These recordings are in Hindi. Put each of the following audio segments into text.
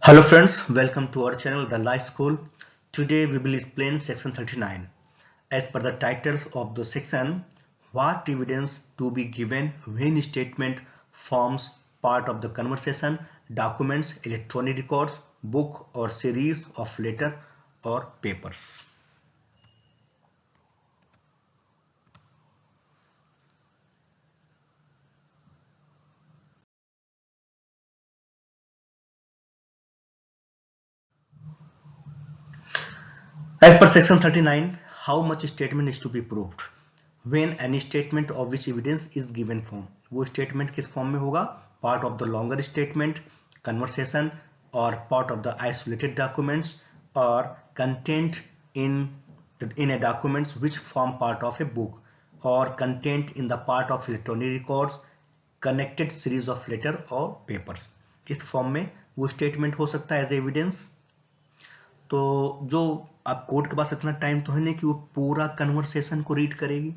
Hello friends, welcome to our channel The Life School. Today we will explain section 39. As per the title of the section, what evidence to be given when statement forms part of the conversation, documents, electronic records, book or series of letter or papers. As per section 39, how much statement is to be proved? When any statement of which evidence is given form, वो statement किस form में होगा? Part of the longer statement, conversation, or part of the isolated documents, or content in a documents which form part of a book, or content in the part of electronic records, connected series of letter or papers. इस form में वो statement हो सकता है as evidence. तो जो आप कोर्ट के पास इतना टाइम तो है नहीं कि वो पूरा कन्वर्सेशन को रीड करेगी,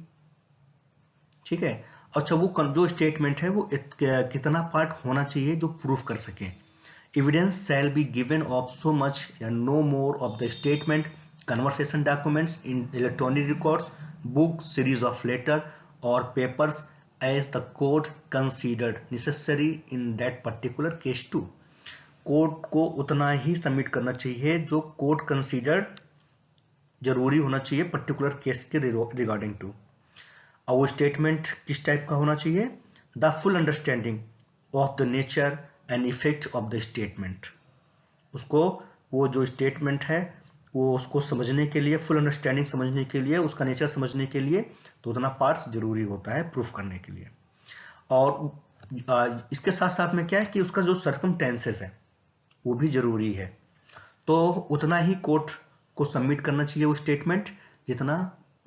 ठीक है। अच्छा, वो जो स्टेटमेंट है वो कितना पार्ट होना चाहिए जो प्रूफ कर सके। Evidence shall be given of so much या no more of the statement, conversation documents in electronic records, book, series of letter और papers as the court considered necessary in that particular case to. Court को उतना ही सबमिट करना चाहिए जो कोर्ट कंसीडर्ड जरूरी होना चाहिए पर्टिकुलर केस के रिगार्डिंग टू। और वो स्टेटमेंट किस टाइप का होना चाहिए? The full understanding of the nature and effect of the statement. उसको वो जो स्टेटमेंट है वो उसको समझने के लिए, फुल अंडरस्टैंडिंग समझने के लिए, उसका नेचर समझने के लिए तो उतना पार्ट्स जरूरी होता है प्रूफ करने के लिए। और इसके साथ साथ में क्या है कि उसका जो सर्कमटेंसेस है वो भी जरूरी है। तो उतना ही कोर्ट को सबमिट करना चाहिए वो स्टेटमेंट जितना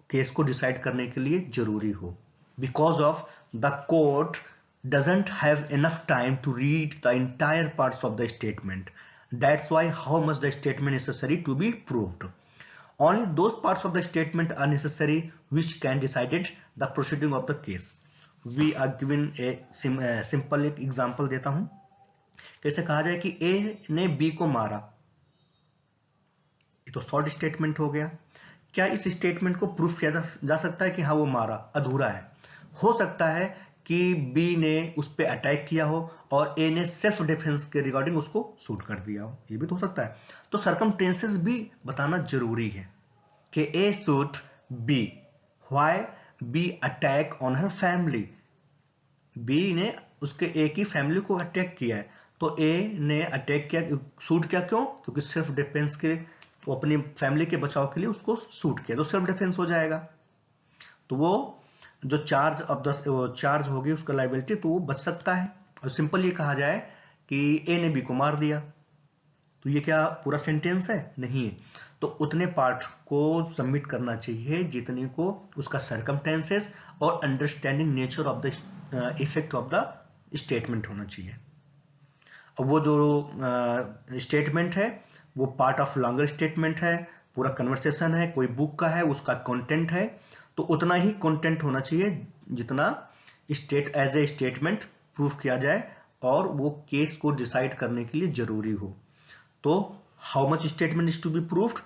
केस को डिसाइड करने के लिए जरूरी हो। Because of the court doesn't have enough time to read the entire parts of the statement. That's why how much the statement necessary to be proved. Only those parts of the statement are necessary which can decided the proceeding of the case. We are given a simple example देता हूं। कैसे कहा जाए कि A ने B को मारा, ये तो शॉर्ट स्टेटमेंट हो गया। क्या इस स्टेटमेंट को प्रूफ किया जा सकता है कि हाँ वो मारा? अधूरा है। हो सकता है कि बी ने उस पर अटैक किया हो और ए ने सेल्फ डिफेंस के रिगार्डिंग उसको शूट कर दिया हो, ये भी तो हो सकता है। तो सर्कमस्टेंसेस भी बताना जरूरी है कि A shoot B, why B attack on her family. B ने उसके ए की फैमिली को अटैक किया है, तो ए ने अटैक किया, शूट किया क्यों? क्योंकि सेल्फ डिफेंस के, वो अपनी फैमिली के बचाव के लिए उसको शूट किया, तो सेल्फ डिफेंस हो जाएगा। तो वो जो चार्ज ऑफ द चार्ज होगी उसका लाइबिलिटी, तो वो बच सकता है। और सिंपल ये कहा जाए कि ए ने बी को मार दिया, तो ये क्या पूरा सेंटेंस है? नहीं। तो उतने पार्ट को सबमिट करना चाहिए जितने को उसका सर्कमस्टेंसेस और understanding nature of the effect of the statement होना चाहिए। अब वो जो स्टेटमेंट है वो पार्ट ऑफ लॉन्गर स्टेटमेंट है, पूरा कन्वर्सेशन है, कोई बुक का है, उसका कंटेंट है, तो उतना ही कंटेंट होना चाहिए जितना एज ए स्टेटमेंट प्रूफ किया जाए और वो केस को डिसाइड करने के लिए जरूरी हो। तो how much statement is to be proved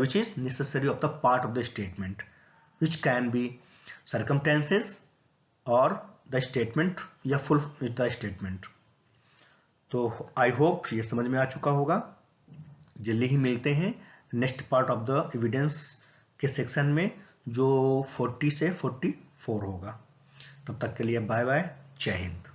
which is necessary of the part of the statement which can be circumstances or the statement या full the statement। तो आई होप ये समझ में आ चुका होगा। जल्दी ही मिलते हैं next part of the evidence के सेक्शन में जो 40 से 44 होगा। तब तक के लिए बाय बाय, जय हिंद।